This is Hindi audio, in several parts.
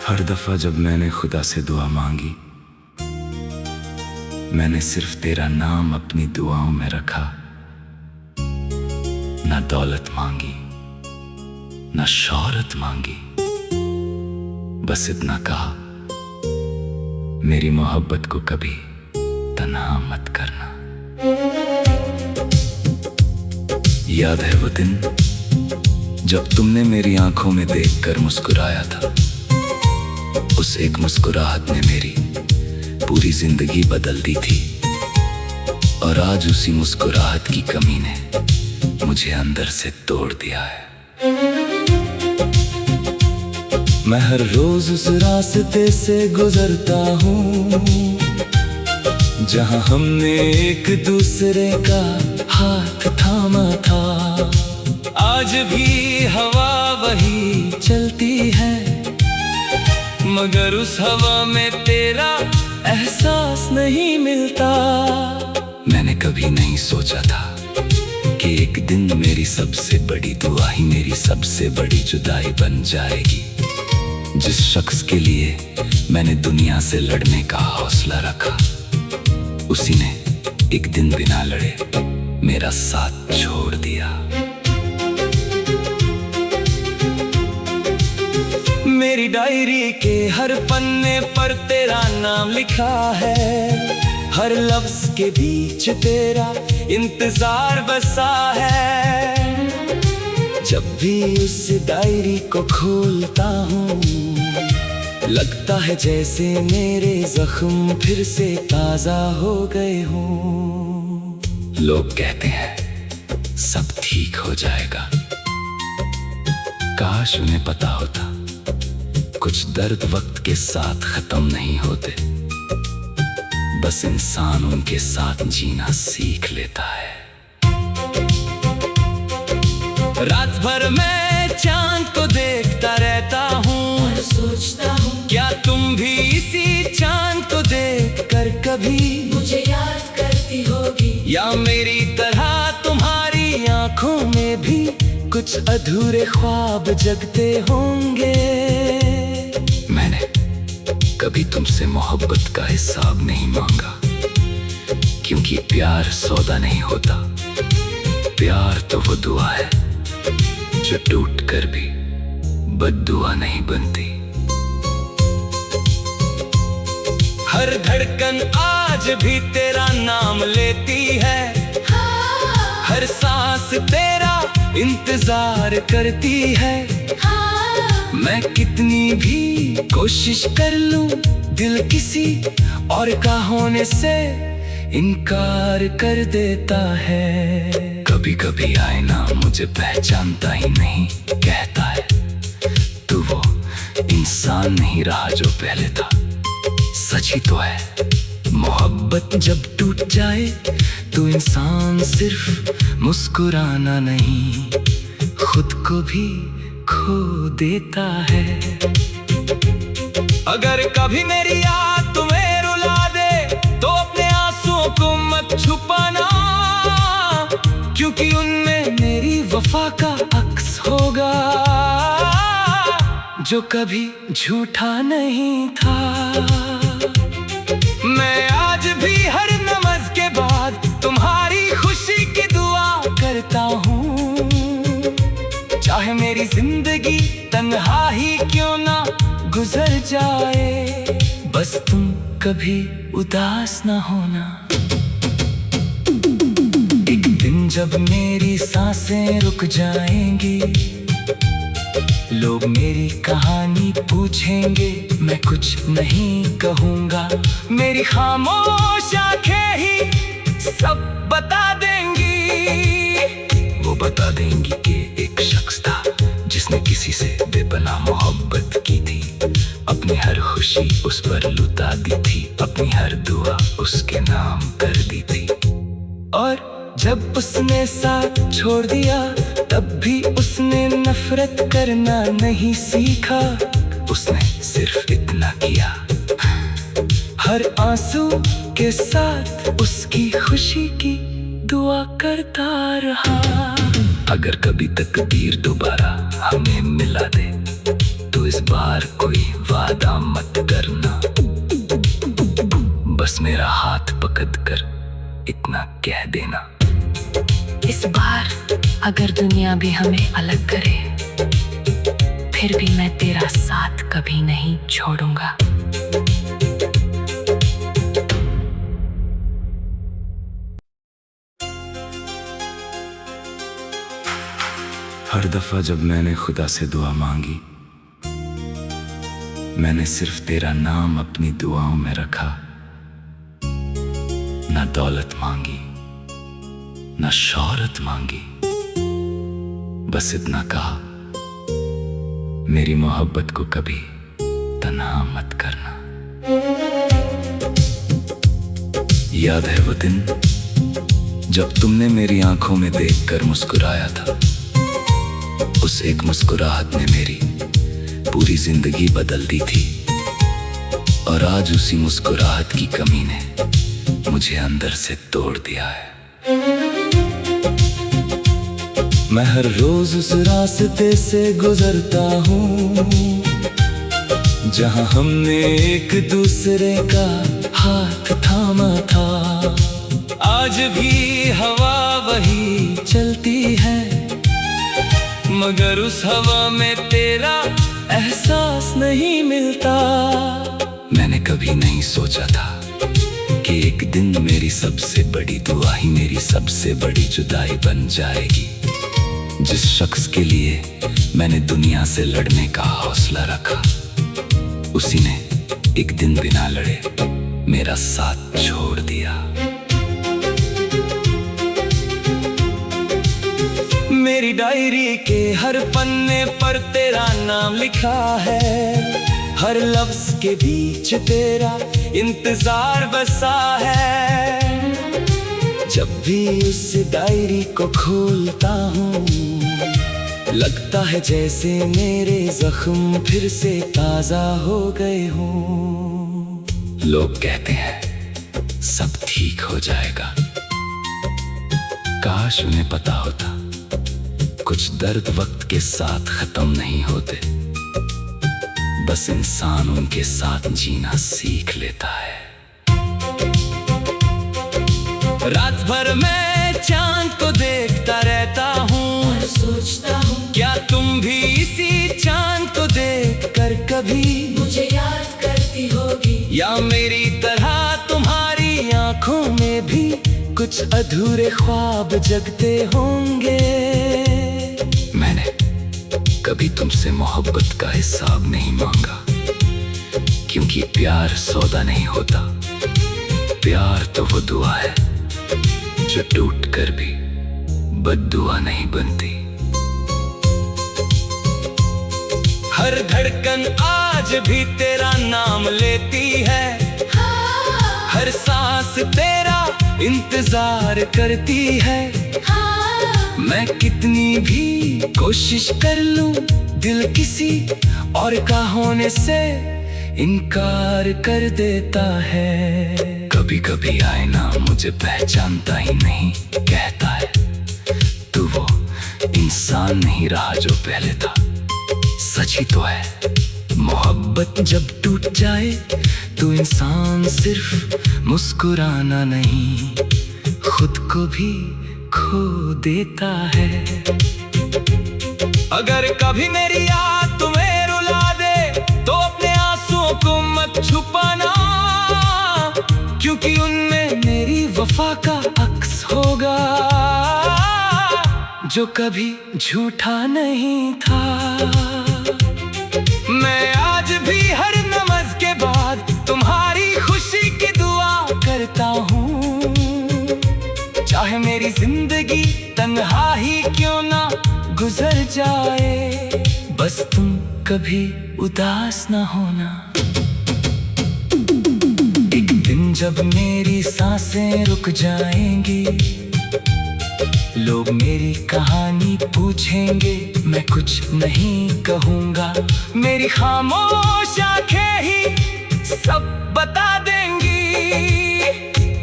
हर दफा जब मैंने खुदा से दुआ मांगी, मैंने सिर्फ तेरा नाम अपनी दुआओं में रखा। ना दौलत मांगी, ना शौहरत मांगी, बस इतना कहा, मेरी मोहब्बत को कभी तन्हा मत करना। याद है वो दिन जब तुमने मेरी आंखों में देखकर मुस्कुराया था। उस एक मुस्कुराहट ने मेरी पूरी जिंदगी बदल दी थी, और आज उसी मुस्कुराहट की कमी ने मुझे अंदर से तोड़ दिया है। मैं हर रोज उस रास्ते से गुजरता हूँ जहाँ हमने एक दूसरे का हाथ थामा था। आज भी हवा वही चलती है, मगर उस हवा में तेरा एहसास नहीं मिलता। मैंने कभी नहीं सोचा था कि एक दिन मेरी सबसे बड़ी दुआ ही मेरी सबसे बड़ी जुदाई बन जाएगी। जिस शख्स के लिए मैंने दुनिया से लड़ने का हौसला रखा, उसी ने एक दिन बिना लड़े मेरा साथ छोड़ दिया। मेरी डायरी के हर पन्ने पर तेरा नाम लिखा है, हर लफ्ज के बीच तेरा इंतजार बसा है। जब भी उस डायरी को खोलता हूँ, लगता है जैसे मेरे जख्म फिर से ताजा हो गए हों। लोग कहते हैं सब ठीक हो जाएगा, काश उन्हें पता होता कुछ दर्द वक्त के साथ खत्म नहीं होते, बस इंसान उनके साथ जीना सीख लेता है। रात भर मैं चांद को देखता रहता हूँ और सोचता हूँ, क्या तुम भी इसी चांद को देखकर कभी मुझे याद करती होगी, या मेरी तरह तुम्हारी आंखों में भी कुछ अधूरे ख्वाब जगते होंगे। मैंने कभी तुमसे मोहब्बत का हिसाब नहीं मांगा, क्योंकि प्यार सौदा नहीं होता। प्यार तो वो दुआ है जो टूट कर भी बद्दुआ नहीं बनती। हर धड़कन आज भी तेरा नाम लेती है, हर सांस तेरा इंतजार करती है। मैं कितनी भी कोशिश कर लूं, दिल किसी और का होने से इनकार कर देता है। कभी कभी आईना मुझे पहचानता ही नहीं, कहता है तू वो इंसान नहीं रहा जो पहले था। सच ही तो है, मोहब्बत जब टूट जाए तो इंसान सिर्फ मुस्कुराना नहीं, खुद को भी खो देता है। अगर कभी मेरी याद तुम्हें रुला दे तो अपने आंसुओं को मत छुपाना, क्योंकि उनमें मेरी वफा का अक्स होगा जो कभी झूठा नहीं था। मैं आज भी हर नमाज के बाद तुम्हारी खुशी की दुआ करता हूँ, चाहे मेरी जिंदगी तन्हा ही क्यों ना गुजर जाए, बस तुम कभी उदास ना होना। एक दिन जब मेरी सांसें रुक जाएंगी, लोग मेरी कहानी पूछेंगे, मैं कुछ नहीं कहूँगा। मेरी खामोश आंखें ही सब बता देंगी। वो बता देंगी कि एक शख्स था जिसने किसी से बेपनाह मोहब्बत की थी, अपनी हर खुशी उस पर लुटा दी थी, अपनी हर दुआ उसके नाम कर दी थी। और जब उसने साथ छोड़ दिया, तब भी उसने नफरत करना नहीं सीखा। उसने सिर्फ इतना किया, हर आंसू के साथ उसकी खुशी की दुआ करता रहा। अगर कभी तकदीर दोबारा हमें मिला दे, तो इस बार कोई वादा मत करना, बस मेरा हाथ पकड़ कर इतना कह देना। इस बार अगर दुनिया भी हमें अलग करे, फिर भी मैं तेरा साथ कभी नहीं छोड़ूंगा। हर दफा जब मैंने खुदा से दुआ मांगी, मैंने सिर्फ तेरा नाम अपनी दुआओं में रखा। ना दौलत मांगी, ना शौहरत मांगी, बस इतना कहा, मेरी मोहब्बत को कभी तन्हा मत करना। याद है वो दिन जब तुमने मेरी आंखों में देखकर मुस्कुराया था। उस एक मुस्कुराहट ने मेरी पूरी जिंदगी बदल दी थी, और आज उसी मुस्कुराहट की कमी ने मुझे अंदर से तोड़ दिया है। मैं हर रोज उस रास्ते से गुजरता हूँ जहाँ हमने एक दूसरे का हाथ थामा था। आज भी हवा वही चलती है, मगर उस हवा में तेरा एहसास नहीं मिलता। मैंने कभी नहीं सोचा था कि एक दिन मेरी सबसे बड़ी दुआ ही मेरी सबसे बड़ी जुदाई बन जाएगी। जिस शख्स के लिए मैंने दुनिया से लड़ने का हौसला रखा, उसी ने एक दिन बिना लड़े मेरा साथ छोड़ दिया। मेरी डायरी के हर पन्ने पर तेरा नाम लिखा है, हर लफ्ज के बीच तेरा इंतजार बसा है। जब भी उस डायरी को खोलता हूँ, लगता है जैसे मेरे जख्म फिर से ताजा हो गए हों। लोग कहते हैं सब ठीक हो जाएगा, काश उन्हें पता होता कुछ दर्द वक्त के साथ खत्म नहीं होते, बस इंसान उनके साथ जीना सीख लेता है। रात भर मैं चांद को देखता रहता हूँ और सोचता हूँ, क्या तुम भी इसी चांद को देखकर कभी मुझे याद करती होगी, या मेरी तरह तुम्हारी आंखों में भी कुछ अधूरे ख्वाब जगते होंगे। मैंने कभी तुमसे मोहब्बत का हिसाब नहीं मांगा, क्योंकि प्यार सौदा नहीं होता। प्यार तो वो दुआ है जो टूट कर भी बद्दुआ नहीं बनती। हर धड़कन आज भी तेरा नाम लेती है, हर सांस तेरा इंतजार करती है। मैं कितनी भी कोशिश कर लूं, दिल किसी और का होने से इनकार कर देता है। कभी कभी आईना मुझे पहचानता ही नहीं, कहता है तू वो इंसान नहीं रहा जो पहले था। सच ही तो है, मोहब्बत जब टूट जाए तो इंसान सिर्फ मुस्कुराना नहीं, खुद को भी खो देता है। अगर कभी मेरी याद तुम्हें रुला दे तो अपने आंसुओं को मत छुपाना, क्योंकि उनमें मेरी वफा का अक्स होगा जो कभी झूठा नहीं था। मैं आज भी हर नमाज के बाद तुम्हारी खुशी की दुआ करता हूँ, चाहे मेरी जिंदगी तन्हा ही क्यों ना गुजर जाए, बस तुम कभी उदास ना होना। एक दिन जब मेरी सांसें रुक जाएंगी, लोग मेरी कहानी पूछेंगे, मैं कुछ नहीं कहूँगा, मेरी खामोश आंखें ही सब बता देंगी।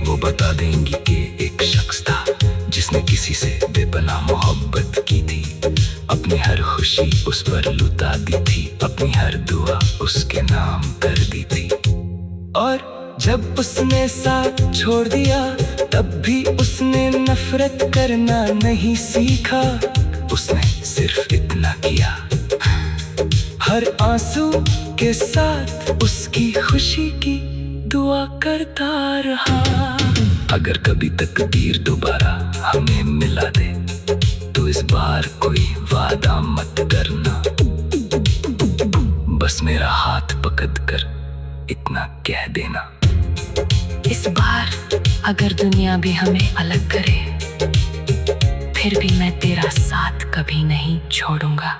वो बता देंगी कि एक शख्स था जिसने किसी से बेपनाह मोहब्बत की थी, अपनी हर खुशी उस पर लुटा दी थी, अपनी हर दुआ उसके नाम कर दी थी। और जब उसने साथ छोड़ दिया तब भी उसने नफरत करना नहीं सीखा, उसने सिर्फ इतना किया, हर आंसू के साथ उसकी खुशी की दुआ करता रहा। अगर कभी तकदीर दोबारा हमें मिला दे तो इस बार कोई वादा मत करना, बस मेरा हाथ पकड़ कर इतना कह देना। इस बार अगर दुनिया भी हमें अलग करे फिर भी मैं तेरा साथ कभी नहीं छोड़ूंगा।